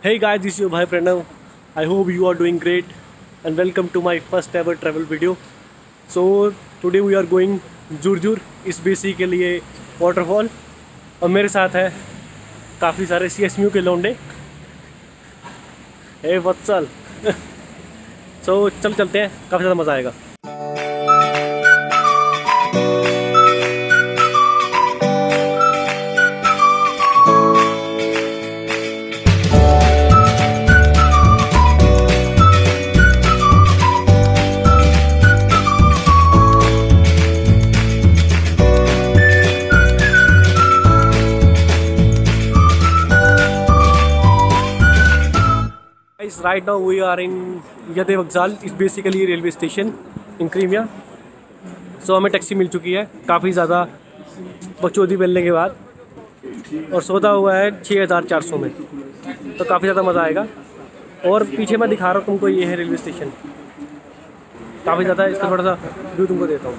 Hey guys, this is your bhai Pranav. I hope you are doing great and welcome to my first ever travel video. So today we are going जुरजुर इस basically ये waterfall और मेरे साथ है काफ़ी सारे CSMU के लौंडे। हे वत्सल सो चलते हैं, काफ़ी ज़्यादा मज़ा आएगा। Right now we are in यदे वक्जाल, इस basically railway station in Crimea. So हमें टैक्सी मिल चुकी है काफ़ी ज़्यादा बकचोदी मिलने के बाद, और सौदा हुआ है 6400 में, तो काफ़ी ज़्यादा मज़ा आएगा। और पीछे मैं दिखा रहा हूँ तुमको, ये है रेलवे स्टेशन, काफ़ी ज़्यादा इसका थोड़ा सा व्यू तुमको देता हूँ।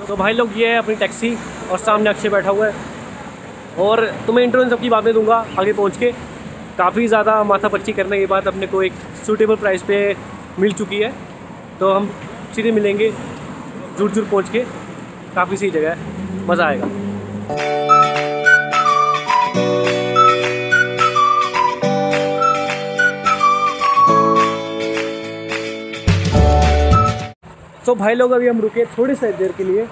तो भाई लोग, ये है अपनी टैक्सी और सामने अक्षय बैठा हुआ है, और तुम्हें इंट्रो इन सबकी बातें दूंगा आगे पहुंच के। काफ़ी ज़्यादा माथापच्ची करने के बाद अपने को एक सूटेबल प्राइस पे मिल चुकी है, तो हम सीधे मिलेंगे जुरजुर पहुंच के। काफ़ी सही जगह है, मज़ा आएगा। तो भाई लोग, अभी हम रुके थोड़ी सी देर के लिए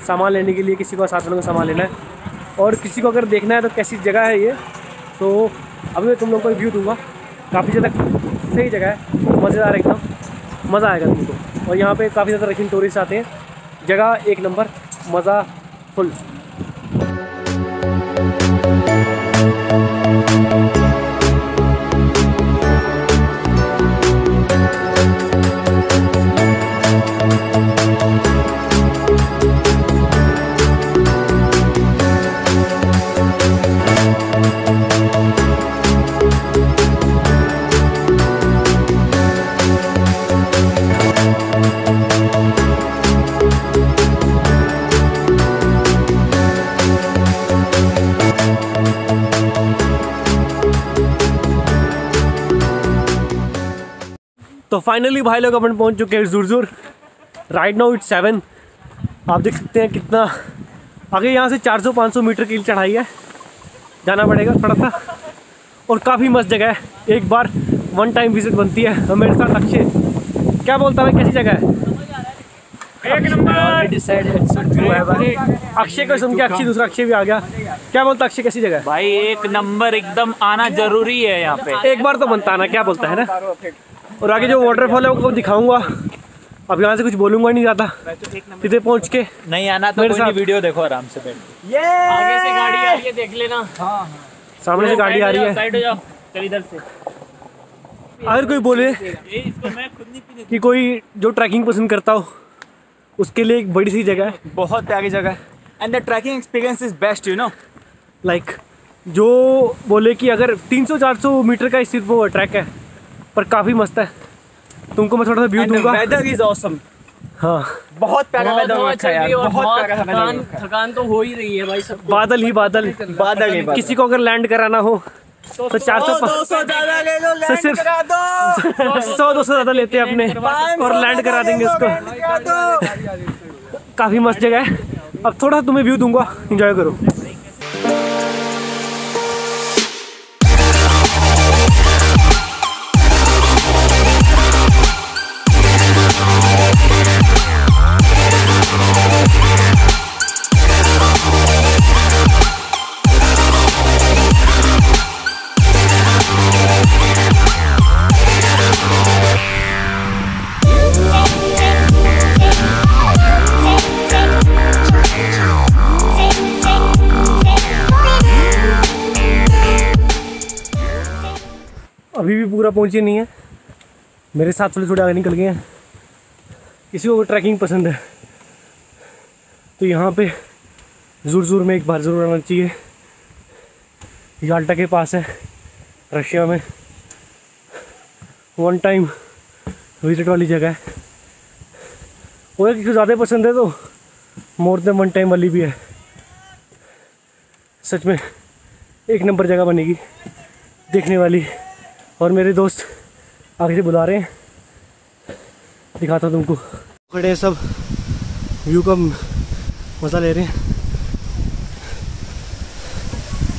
सामान लेने के लिए, किसी को साथ में सामान लेना है और किसी को अगर देखना है तो कैसी जगह है ये। तो अभी मैं तुम लोगों को व्यू दूंगा, काफ़ी ज़्यादा सही जगह है, मज़ेदार एकदम, मज़ा आएगा तुमको। और यहाँ पे काफ़ी ज़्यादा रशियन टूरिस्ट आते हैं, जगह एक नंबर, मज़ा फुल। तो फाइनली भाई लोग अपन पहुंच चुके हैं जुरजुर। Right now it's 7। आप देख सकते हैं कितना आगे, यहाँ से 400-500 मीटर की चढ़ाई है, जाना पड़ेगा थोड़ा सा, और काफ़ी मस्त जगह है। एक बार वन टाइम विजिट बनती है। और मेरे साथ अक्षय, क्या बोलता है, कैसी जगह है? एक नंबर। अक्षय को सुन के अक्षय, दूसरा अक्षय भी आ गया। क्या बोलता अक्षय, कैसी जगह है? भाई एक नंबर, एकदम आना जरूरी है यहाँ पे, एक बार तो बनता है ना, क्या बोलता है ना। और आगे जो वाटरफॉल है वो दिखाऊंगा। अब यहाँ से कुछ बोलूंगा नहीं ज़्यादा, सीधे पहुँच के। नहीं आना तो कोई नहीं, वीडियो देखो आराम से बैठ के। आगे से गाड़ी आ रही है, देख लेना। हाँ, सामने से गाड़ी आ रही है, साइड हो जाओ, चल इधर से। अगर कोई बोले कि कोई जो ट्रैकिंग पसंद करता हो, उसके लिए एक बड़ी सी जगह है, बहुत प्यारी जगह है, and the trekking experience is best, you know. Like जो बोले कि अगर 300-400 मीटर का सिर्फ वो ट्रैक है, पर काफ़ी मस्त है। तुमको मैं थोड़ा सा व्यू दूंगा। Weather is awesome. हाँ, बहुत प्यारा वेदर है यार, बहुत प्यारा। थकान तो हो ही रही है भाई, सब बादल ही बादल, बादल ही। किसी को अगर लैंड कराना हो तो 400-200 ज़्यादा लेते हैं अपने, और लैंड करा देंगे उसको। काफ़ी मस्त जगह है। अब थोड़ा तुम्हें व्यू दूंगा, एंजॉय करो। अभी भी पूरा पहुंचे नहीं है, मेरे साथ थोड़े आगे निकल गए हैं। किसी को ट्रैकिंग पसंद है तो यहाँ पे ज़ूर में एक बार ज़रूर आना चाहिए। याल्टा के पास है, रशिया में, वन टाइम विजिट वाली जगह है। और किसी को ज़्यादा पसंद है तो मोर देन वन टाइम वाली भी है। सच में एक नंबर जगह बनेगी देखने वाली। और मेरे दोस्त आगे से बुला रहे हैं, दिखाता हूँ तुमको। खड़े सब व्यू का मज़ा ले रहे हैं।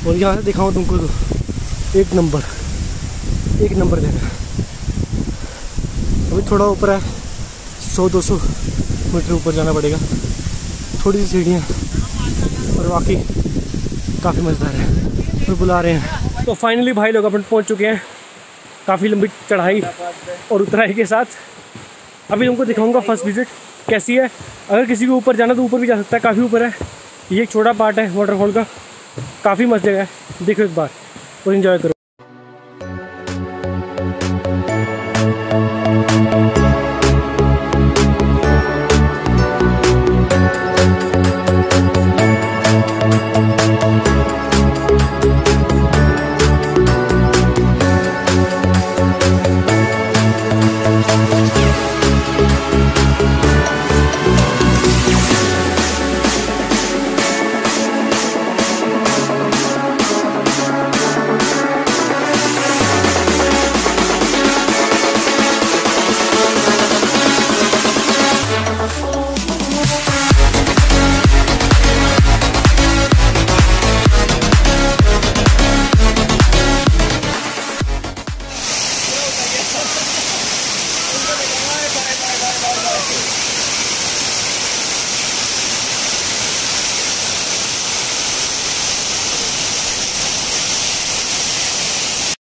और यहाँ से दिखाऊँ तुमको तो एक नंबर जगह। अभी थोड़ा ऊपर है, 100-200 मीटर ऊपर जाना पड़ेगा, थोड़ी सी सीढ़ियाँ, और बाकी काफ़ी मज़ेदार है। तो बुला रहे हैं। तो फाइनली भाई लोग अपन पहुँच चुके हैं, काफ़ी लंबी चढ़ाई और उतराई के साथ। अभी तुमको दिखाऊंगा फर्स्ट विजिट कैसी है। अगर किसी को ऊपर जाना तो ऊपर भी जा सकता है, काफ़ी ऊपर है। ये एक छोटा पार्ट है वाटरफॉल का, काफ़ी मस्त जगह है। देखो एक बार और इन्जॉय करो।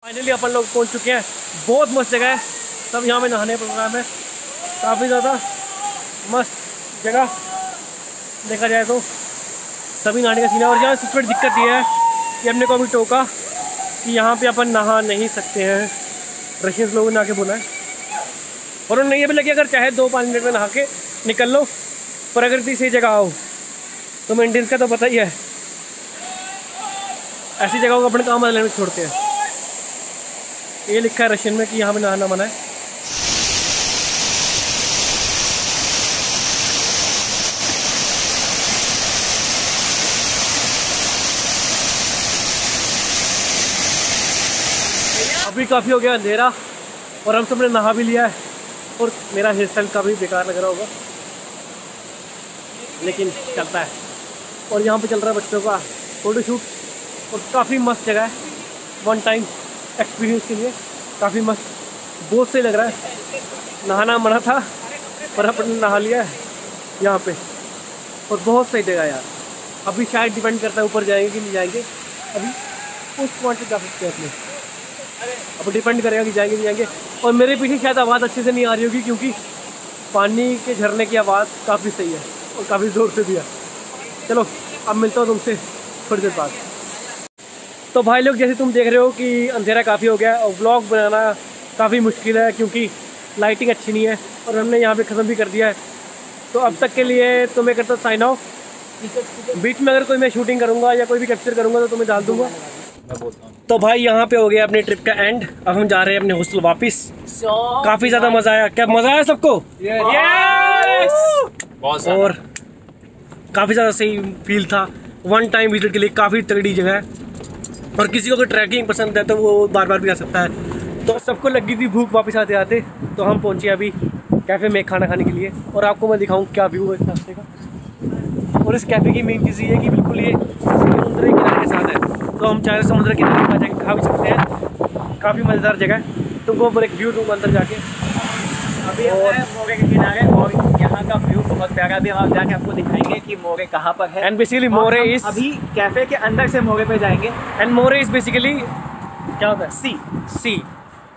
फाइनली अपन लोग पहुंच चुके हैं। बहुत मस्त जगह है, सब यहाँ पे नहाने प्रोग्राम है। काफ़ी ज़्यादा मस्त जगह देखा जाए तो, सभी नहाने का सीन है। और यहाँ सबसे बड़ी दिक्कत ये है कि हमने को अभी टोका कि यहाँ पे अपन नहा नहीं सकते हैं। रशियंस लोगों ने आके बोला है, और उन्होंने ये भी लगे अगर चाहे 2-5 मिनट में नहा के निकल लो, पर अगर किसी जगह आओ तो मेंटेनेंस का तो पता ही है, ऐसी जगहों को अपने काम वाले में छोड़ते हैं। ये लिखा है रशियन में कि यहाँ पे नहाना मना है। अभी काफ़ी हो गया अंधेरा और हम सब ने नहा भी लिया है, और मेरा हेयर स्टाइल काफ़ी बेकार लग रहा होगा, लेकिन चलता है। और यहाँ पे चल रहा है बच्चों का फ़ोटोशूट, और काफ़ी मस्त जगह है, वन टाइम एक्सपीरियंस के लिए काफ़ी मस्त, बहुत सही लग रहा है। नहाना मना था पर अपन नहा लिया है यहाँ पे, और बहुत सही जगह यार। अभी शायद डिपेंड करता है ऊपर जाएंगे कि नहीं जाएंगे, अभी उस पॉइंट पे जा सकते हैं अपने, अब डिपेंड करेगा कि जाएंगे नहीं जाएंगे। और मेरे पीछे शायद आवाज़ अच्छे से नहीं आ रही होगी क्योंकि पानी के झरने की आवाज़ काफ़ी सही है और काफ़ी ज़ोर से भी है। चलो अब मिलता हूँ तुमसे थोड़ी देर बाद। तो भाई लोग जैसे तुम देख रहे हो कि अंधेरा काफ़ी हो गया और व्लॉग बनाना काफ़ी मुश्किल है क्योंकि लाइटिंग अच्छी नहीं है, और हमने यहाँ पे ख़त्म भी कर दिया है। तो अब तक के लिए तो मैं करता साइन ऑफ। बीच में अगर कोई मैं शूटिंग करूँगा या कोई भी कैप्चर करूँगा तो तुम्हें डाल दूँगा। तो भाई यहाँ पे हो गया अपने ट्रिप का एंड। अब हम जा रहे हैं अपने हॉस्टल वापस। काफ़ी ज़्यादा मज़ा आया। क्या मज़ा आया सबको? और काफ़ी ज़्यादा सही फील था। वन टाइम विजिट के लिए काफ़ी तगड़ी जगह है, और किसी को अगर ट्रैकिंग पसंद है तो वो बार बार भी आ सकता है। तो सबको लगी थी भूख वापस आते आते, तो हम पहुँचे अभी कैफ़े में खाना खाने के लिए, और आपको मैं दिखाऊँ क्या व्यू है इस रास्ते का। और इस कैफ़े की मेन चीज़ ये है कि बिल्कुल ये समुद्र के किनारे के साथ है, तो हम चाहे समुद्र के किनारे जाके खा भी सकते हैं। काफ़ी मज़ेदार जगह है। तुमको ऊपर एक व्यू दूँगा अंदर जाके। अभी मोरे के किनारे, और यहाँ का व्यू बहुत प्यारा भी, हम जाके आपको दिखाएंगे कि मोरे कहाँ पर है। एंड बेसिकली मोरे इज, अभी कैफे के अंदर से मोरे पे जाएंगे। एंड मोरे इज बेसिकली क्या होता है?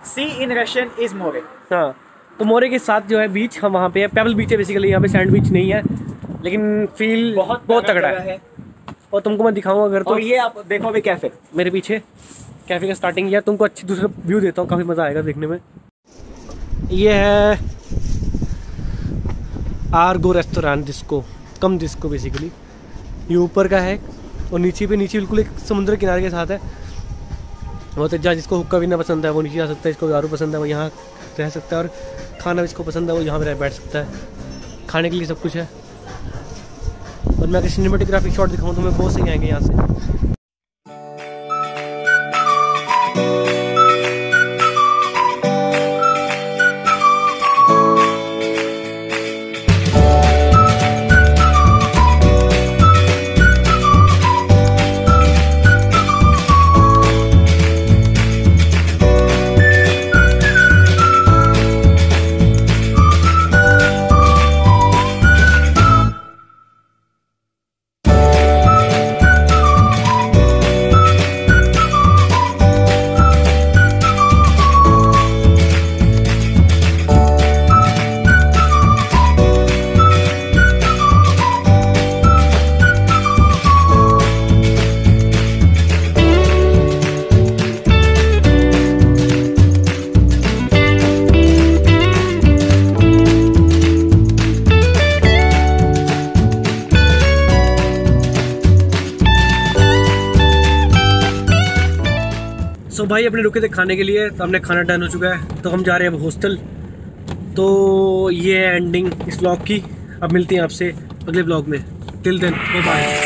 सी इन रशियन इज मोरे। हाँ, तो मोरे के साथ जो है बीच, हम वहाँ पे है, पेबल बीच है बेसिकली। यहाँ पे सैंड बीच नहीं है, लेकिन फील बहुत तगड़ा है। और तुमको मैं दिखाऊंगा अगर तो। और ये आप देखो अभी कैफे मेरे पीछे कैफे का स्टार्टिंग किया, तुमको अच्छी दूसरा व्यू देता हूँ, काफ़ी मज़ा आएगा देखने में। ये है आर्गो रेस्टोरेंट, डिस्को बेसिकली। ये ऊपर का है और नीचे बिल्कुल एक समुद्र किनारे के साथ है। बहुत अच्छा, जिसको हुक्का पीना पसंद है वो नीचे आ सकता है, जिसको दारू पसंद है वो यहाँ रह सकता है, और खाना जिसको पसंद है वो यहाँ पर बैठ सकता है। खाने के लिए सब कुछ है। और मैं अगर सिनेमेटोग्राफिक शॉट दिखाऊँ तो मैं बहुत सही आएंगे यहाँ से। सो भाई अपने रुके थे खाने के लिए, तो हमने खाना डन हो चुका है, तो हम जा रहे हैं अब हॉस्टल। तो ये है एंडिंग इस व्लॉग की। अब मिलते हैं आपसे अगले व्लॉग में। Till then bye.